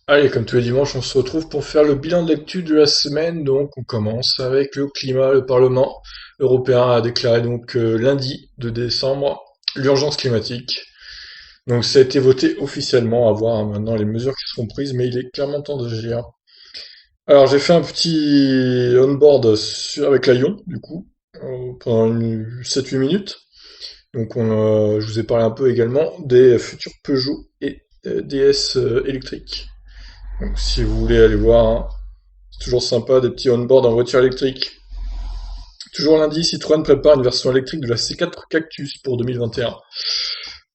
Allez, comme tous les dimanches, on se retrouve pour faire le bilan de l'actu de la semaine. Donc, on commence avec le climat. Le Parlement européen a déclaré donc lundi 2 décembre l'urgence climatique. Donc, ça a été voté officiellement, à voir maintenant les mesures qui seront prises, mais il est clairement temps d'agir. Alors, j'ai fait un petit on-board avec la Lyon, du coup, pendant 7-8 minutes. Donc, je vous ai parlé un peu également des futurs Peugeot et DS électriques. Donc, si vous voulez aller voir, hein, c'est toujours sympa, des petits on-board en voiture électrique. Toujours lundi, Citroën prépare une version électrique de la C4 Cactus pour 2021.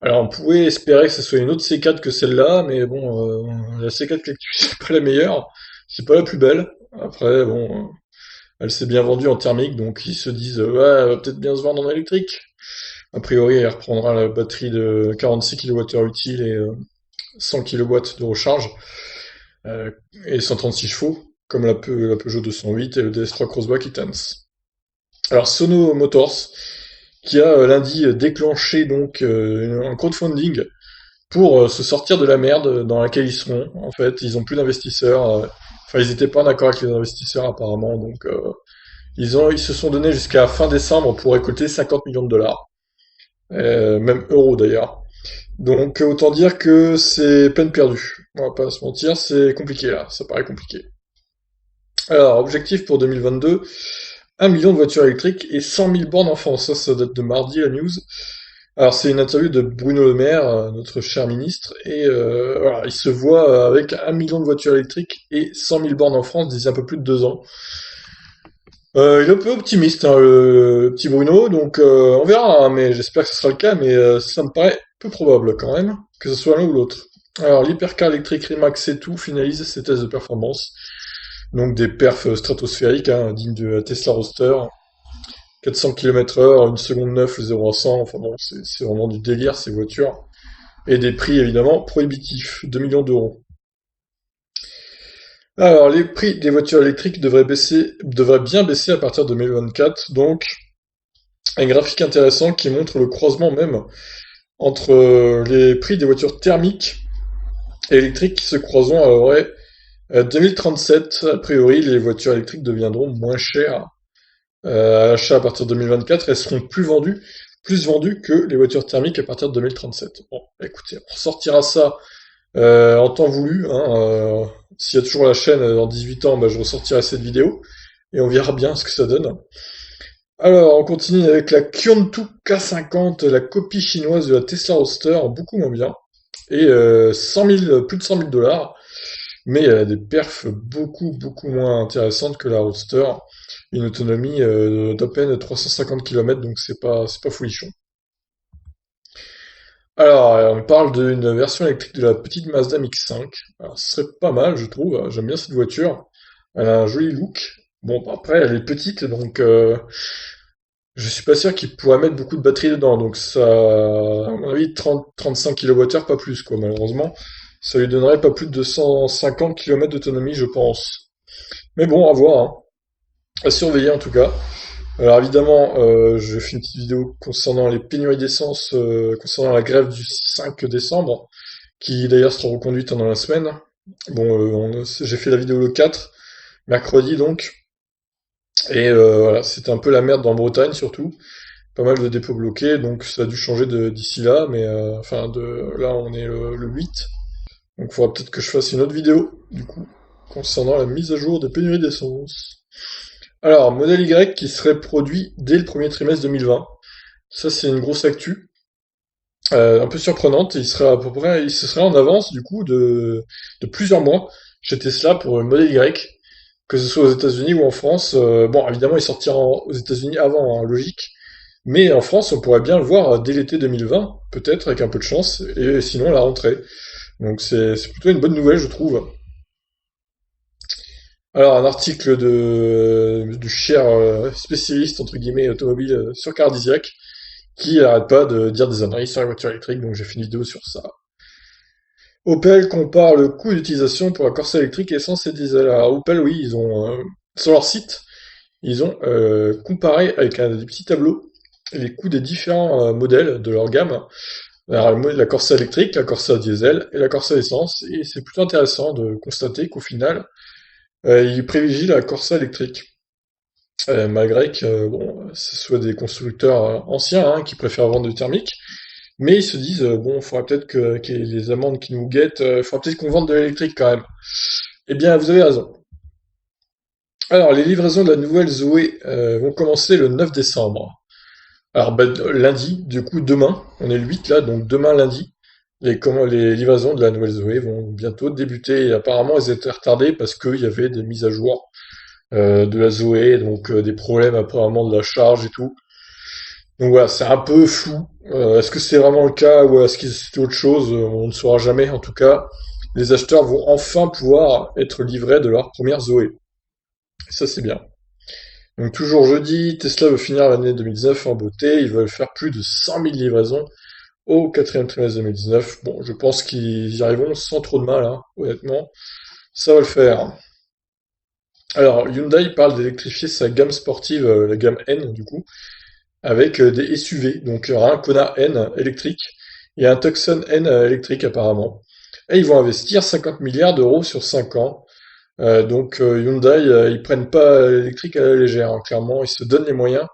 Alors, on pouvait espérer que ce soit une autre C4 que celle-là, mais bon, la C4 Cactus, c'est pas la meilleure, c'est pas la plus belle. Après, bon, elle s'est bien vendue en thermique, donc ils se disent, ouais, elle va peut-être bien se vendre en électrique. A priori, elle reprendra la batterie de 46 kWh utile et 100 kW de recharge. euh, et 136 chevaux, comme la Peugeot 208 et le DS3 Crossback Etans. Alors Sono Motors, qui a lundi déclenché donc un crowdfunding pour se sortir de la merde dans laquelle ils seront. En fait, ils ont plus d'investisseurs. Enfin, ils n'étaient pas d'accord avec les investisseurs apparemment, donc ils se sont donné jusqu'à fin décembre pour récolter 50 millions de dollars, même euros d'ailleurs. Donc autant dire que c'est peine perdue. On va pas se mentir, c'est compliqué là, ça paraît compliqué. Alors, objectif pour 2022, 1 million de voitures électriques et 100 000 bornes en France. Ça date de mardi, la news. Alors, c'est une interview de Bruno Le Maire, notre cher ministre, et voilà, il se voit avec 1 million de voitures électriques et 100 000 bornes en France d'ici un peu plus de 2 ans. Il est un peu optimiste, hein, le petit Bruno, donc on verra, hein, mais j'espère que ce sera le cas, mais ça me paraît peu probable quand même, que ce soit l'un ou l'autre. Alors, l'hypercar électrique Rimac C2 finalise ses tests de performance. Donc des perfs stratosphériques, hein, dignes de la Tesla Roadster. 400 km/h, 1 seconde 9, le 0 à 100, enfin bon, c'est vraiment du délire ces voitures. Et des prix évidemment prohibitifs, 2 millions d'euros. Alors les prix des voitures électriques devraient bien baisser à partir de 2024, donc un graphique intéressant qui montre le croisement même entre les prix des voitures thermiques et électriques qui se croiseront à vrai. 2037, a priori, les voitures électriques deviendront moins chères à l'achat à partir de 2024, elles seront plus vendues que les voitures thermiques à partir de 2037. Bon, écoutez, on sortira ça en temps voulu. Hein, s'il y a toujours la chaîne dans 18 ans, bah, je ressortirai cette vidéo et on verra bien ce que ça donne. Alors, on continue avec la Kyontu K50, la copie chinoise de la Tesla Roadster, beaucoup moins bien, et 100 000, plus de 100 000 dollars, mais elle a des perfs beaucoup moins intéressantes que la Roadster, une autonomie d'à peine 350 km, donc c'est pas folichon. Alors, on parle d'une version électrique de la petite Mazda MX-5. Alors, ce serait pas mal, je trouve. J'aime bien cette voiture. Elle a un joli look. Bon, après, elle est petite, donc je suis pas sûr qu'il pourrait mettre beaucoup de batterie dedans. Donc ça, à mon avis, 30-35 kWh, pas plus, quoi, malheureusement. Ça lui donnerait pas plus de 250 km d'autonomie, je pense. Mais bon, à voir, hein. À surveiller en tout cas. Alors évidemment, je fais une petite vidéo concernant les pénuries d'essence, concernant la grève du 5 décembre, qui d'ailleurs sera reconduite dans la semaine. Bon, j'ai fait la vidéo le 4, mercredi donc, et voilà, c'était un peu la merde dans Bretagne surtout, pas mal de dépôts bloqués, donc ça a dû changer d'ici là, mais enfin de là on est le 8, donc il faudra peut-être que je fasse une autre vidéo du coup concernant la mise à jour des pénuries d'essence. Alors, modèle Y qui serait produit dès le premier trimestre 2020. Ça, c'est une grosse actu, un peu surprenante. Il serait à peu près, il se serait en avance du coup de plusieurs mois chez Tesla pour le modèle Y, que ce soit aux États-Unis ou en France. Bon, évidemment, il sortira aux États-Unis avant, hein, logique. Mais en France, on pourrait bien le voir dès l'été 2020, peut-être avec un peu de chance, et sinon à la rentrée. Donc c'est plutôt une bonne nouvelle, je trouve. Alors, un article du cher spécialiste, entre guillemets, automobile sur Cardisiac, qui arrête pas de dire des âneries sur les voitures électriques, donc j'ai fait une vidéo sur ça. Opel compare le coût d'utilisation pour la Corsa électrique essence et diesel. Alors Opel, oui, ils ont sur leur site, ils ont comparé avec des petits tableaux les coûts des différents modèles de leur gamme Alors, la Corsa électrique, la Corsa diesel et la Corsa essence. Et c'est plutôt intéressant de constater qu'au final, ils privilégient la Corsa électrique. Malgré que, bon, ce soit des constructeurs anciens hein, qui préfèrent vendre du thermique. Mais ils se disent, bon, il faudra peut-être qu'il y ait les amendes qui nous guettent, il faudra peut-être qu'on vende de l'électrique quand même. Eh bien, vous avez raison. Alors, les livraisons de la nouvelle Zoé vont commencer le 9 décembre. Alors, bah, lundi, du coup, demain, on est le 8 là, donc demain lundi, les livraisons de la nouvelle Zoé vont bientôt débuter. Et apparemment, elles étaient retardées parce qu'il y avait des mises à jour de la Zoé, donc des problèmes apparemment de la charge et tout. Donc voilà, c'est un peu flou. Est-ce que c'est vraiment le cas ou est-ce que c'est autre chose? On ne saura jamais. En tout cas, les acheteurs vont enfin pouvoir être livrés de leur première Zoé. Et ça, c'est bien. Donc toujours jeudi, Tesla veut finir l'année 2019 en beauté. Ils veulent faire plus de 100 000 livraisons au quatrième trimestre 2019. Bon, je pense qu'ils y arriveront sans trop de mal, hein, honnêtement. Ça va le faire. Alors, Hyundai parle d'électrifier sa gamme sportive, la gamme N, du coup, avec des SUV. Donc, il y aura un Kona N électrique et un Tucson N électrique, apparemment. Et ils vont investir 50 milliards d'euros sur 5 ans. Donc, Hyundai, ils prennent pas l'électrique à la légère, hein, clairement. Ils se donnent les moyens.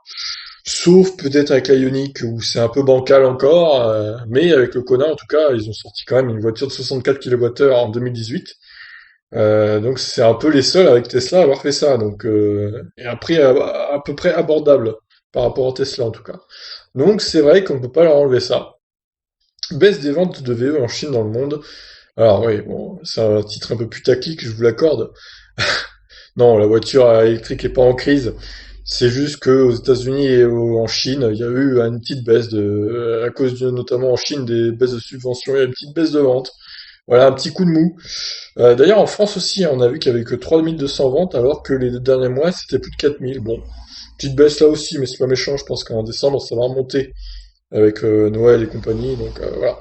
Sauf peut-être avec la Ioniq où c'est un peu bancal encore, mais avec le Kona en tout cas, ils ont sorti quand même une voiture de 64 kWh en 2018. Donc c'est un peu les seuls avec Tesla à avoir fait ça. Donc et un prix à peu près abordable par rapport à Tesla en tout cas. Donc c'est vrai qu'on ne peut pas leur enlever ça. Baisse des ventes de VE en Chine dans le monde. Alors oui, bon, c'est un titre un peu putaclic, je vous l'accorde. Non, la voiture électrique est pas en crise. C'est juste que aux États-Unis et en Chine, il y a eu une petite baisse à cause notamment en Chine des baisses de subventions, il y a une petite baisse de vente. Voilà, un petit coup de mou. D'ailleurs, en France aussi, hein, on a vu qu'il y avait que 3200 ventes, alors que les deux derniers mois, c'était plus de 4000. Bon, petite baisse là aussi, mais c'est pas méchant, je pense qu'en décembre, ça va remonter avec Noël et compagnie, donc voilà.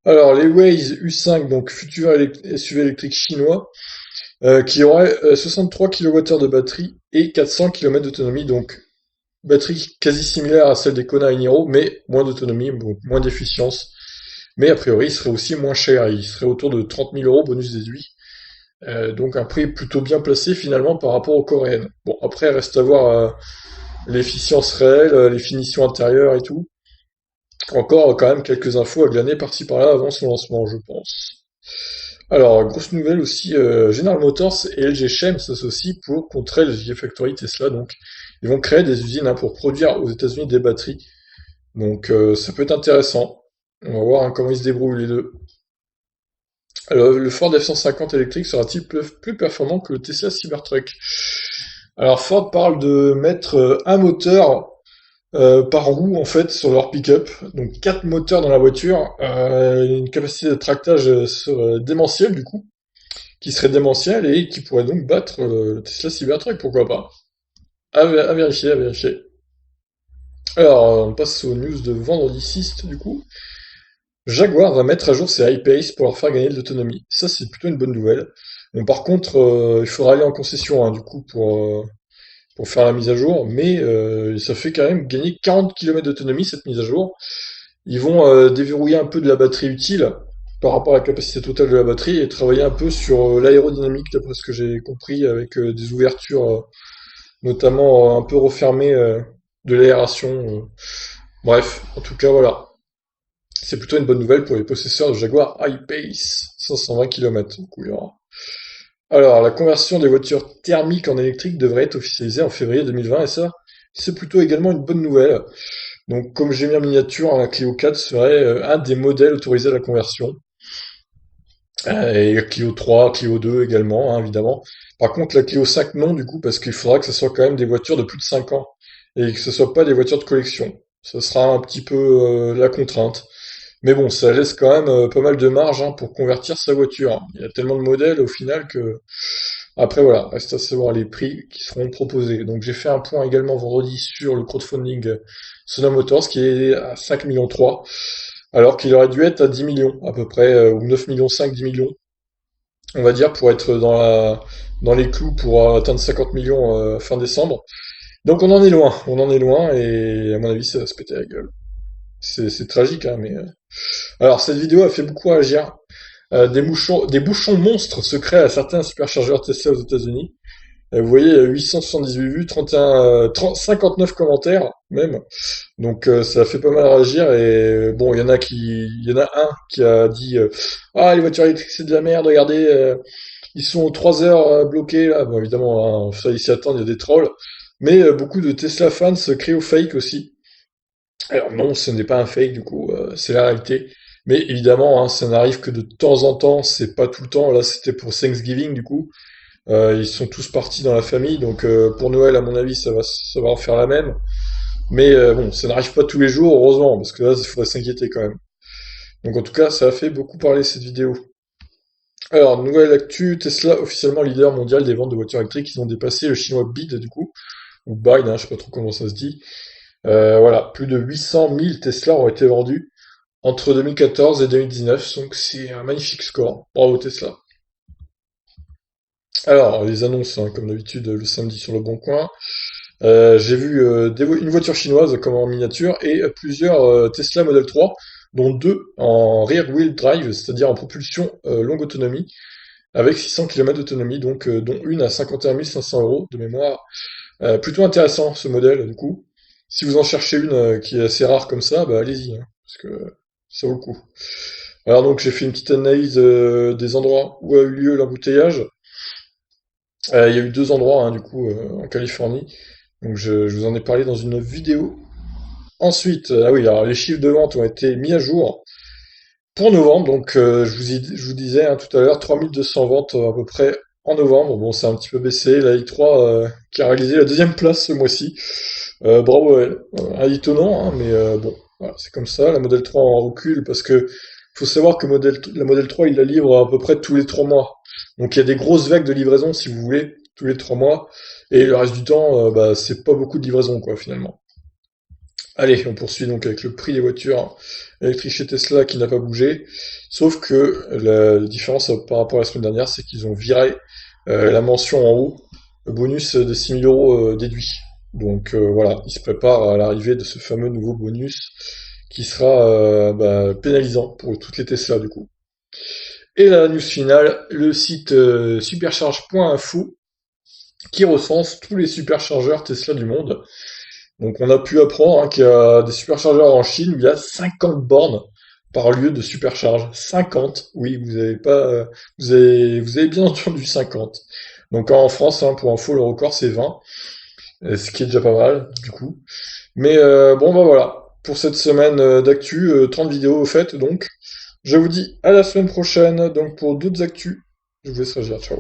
Alors, les Waze U5, donc futur SUV électrique chinois, qui aurait 63 kWh de batterie et 400 km d'autonomie, donc batterie quasi similaire à celle des Kona et Niro, mais moins d'autonomie, donc moins d'efficience. Mais a priori, il serait aussi moins cher, il serait autour de 30 000 euros bonus déduit. Donc un prix plutôt bien placé finalement par rapport aux coréennes. Bon, après, reste à voir l'efficience réelle, les finitions intérieures et tout. Encore quand même quelques infos à glaner par-ci par-là avant son lancement, je pense. Alors, grosse nouvelle aussi, General Motors et LG Chem s'associent pour contrer les Gigafactory Tesla. Donc, ils vont créer des usines hein, pour produire aux États-Unis des batteries. Donc, ça peut être intéressant. On va voir hein, comment ils se débrouillent les deux. Alors, le Ford F-150 électrique sera-t-il plus performant que le Tesla Cybertruck? Alors, Ford parle de mettre un moteur par roue en fait sur leur pick-up. Donc, quatre moteurs dans la voiture, une capacité de tractage démentielle du coup. Qui serait démentiel et qui pourrait donc battre le Tesla Cybertruck, pourquoi pas. À vérifier, à vérifier. Alors, on passe aux news de vendredi 6, du coup. Jaguar va mettre à jour ses I-Pace pour leur faire gagner de l'autonomie. Ça, c'est plutôt une bonne nouvelle. Bon, par contre, il faudra aller en concession, hein, du coup, pour faire la mise à jour, mais ça fait quand même gagner 40 km d'autonomie, cette mise à jour. Ils vont déverrouiller un peu de la batterie utile par rapport à la capacité totale de la batterie et travailler un peu sur l'aérodynamique, d'après ce que j'ai compris, avec des ouvertures notamment un peu refermées de l'aération. Bref, en tout cas, voilà. C'est plutôt une bonne nouvelle pour les possesseurs de Jaguar I-Pace, 520 km. Du coup, il y aura. Alors, la conversion des voitures thermiques en électrique devrait être officialisée en février 2020 et ça, c'est plutôt également une bonne nouvelle. Donc, comme j'ai mis en miniature, la Clio 4 serait un des modèles autorisés à la conversion. Et la Clio 3, Clio 2 également, hein, évidemment. Par contre, la Clio 5, non, du coup, parce qu'il faudra que ce soit quand même des voitures de plus de 5 ans. Et que ce soit pas des voitures de collection. Ce sera un petit peu la contrainte. Mais bon, ça laisse quand même pas mal de marge hein, pour convertir sa voiture. Il y a tellement de modèles au final que... Après voilà, reste à savoir les prix qui seront proposés. Donc j'ai fait un point également vendredi sur le crowdfunding Sono Motors qui est à 5 millions 3, alors qu'il aurait dû être à 10 millions à peu près, ou 9 millions 5, 10 millions, on va dire, pour être dans les clous pour atteindre 50 millions fin décembre. Donc on en est loin et à mon avis ça va se péter la gueule. C'est tragique, hein, mais... Alors, cette vidéo a fait beaucoup réagir. Des bouchons monstres se créent à certains superchargeurs Tesla aux États-Unis. Vous voyez, 878 vues, 59 commentaires, même. Donc ça a fait pas mal réagir et bon, il y en a un qui a dit ah les voitures électriques c'est de la merde, regardez, ils sont 3 heures bloqués là. Bon évidemment, hein, ça il s'y attend, il y a des trolls, mais beaucoup de Tesla fans se créent au fake aussi. Alors non, ce n'est pas un fake du coup, c'est la réalité. Mais évidemment, hein, ça n'arrive que de temps en temps, c'est pas tout le temps. Là, c'était pour Thanksgiving du coup. Ils sont tous partis dans la famille, donc pour Noël, à mon avis, ça va en faire la même. Mais bon, ça n'arrive pas tous les jours, heureusement, parce que là, il faudrait s'inquiéter quand même. Donc en tout cas, ça a fait beaucoup parler cette vidéo. Alors, nouvelle actu, Tesla officiellement leader mondial des ventes de voitures électriques. Ils ont dépassé le chinois BYD du coup, ou BYD, hein, je sais pas trop comment ça se dit. Voilà, plus de 800 000 Tesla ont été vendus entre 2014 et 2019, donc c'est un magnifique score. Bravo Tesla. Alors, les annonces, hein, comme d'habitude, le samedi sur le Bon Coin. J'ai vu une voiture chinoise comme en miniature et plusieurs Tesla Model 3, dont deux en rear wheel drive, c'est-à-dire en propulsion longue autonomie, avec 600 km d'autonomie, donc dont une à 51 500 euros de mémoire. Plutôt intéressant ce modèle, du coup. Si vous en cherchez une qui est assez rare comme ça, bah allez-y, hein, parce que ça vaut le coup. Alors donc j'ai fait une petite analyse des endroits où a eu lieu l'embouteillage. Il y a eu deux endroits, hein, du coup, en Californie. Donc je vous en ai parlé dans une vidéo. Ensuite, ah oui, alors les chiffres de vente ont été mis à jour pour novembre. Donc je vous disais hein, tout à l'heure, 3200 ventes à peu près en novembre. Bon, c'est un petit peu baissé. La i3 qui a réalisé la deuxième place ce mois-ci. Bravo à elle. Étonnant, hein, mais bon, voilà, c'est comme ça. La Model 3 en recul parce que faut savoir que la Model 3, il la livre à peu près tous les 3 mois. Donc il y a des grosses vagues de livraison, si vous voulez, tous les 3 mois. Et le reste du temps, bah, c'est pas beaucoup de livraison, quoi, finalement. Allez, on poursuit donc avec le prix des voitures électriques chez Tesla qui n'a pas bougé. Sauf que la différence par rapport à la semaine dernière, c'est qu'ils ont viré la mention en haut, le bonus de 6 000 euros déduit. Donc voilà, ils se préparent à l'arrivée de ce fameux nouveau bonus qui sera bah, pénalisant pour toutes les Tesla du coup. Et la news finale, le site supercharge.info qui recense tous les superchargeurs Tesla du monde. Donc on a pu apprendre hein, qu'il y a des superchargeurs en Chine où il y a 50 bornes par lieu de supercharge. 50, oui, vous avez bien entendu 50. Donc en France, hein, pour info, le record c'est 20, ce qui est déjà pas mal du coup. Mais bon bah voilà, pour cette semaine d'actu, 30 vidéos au fait, donc je vous dis à la semaine prochaine, donc pour d'autres actus, je vous laisse réagir, ciao.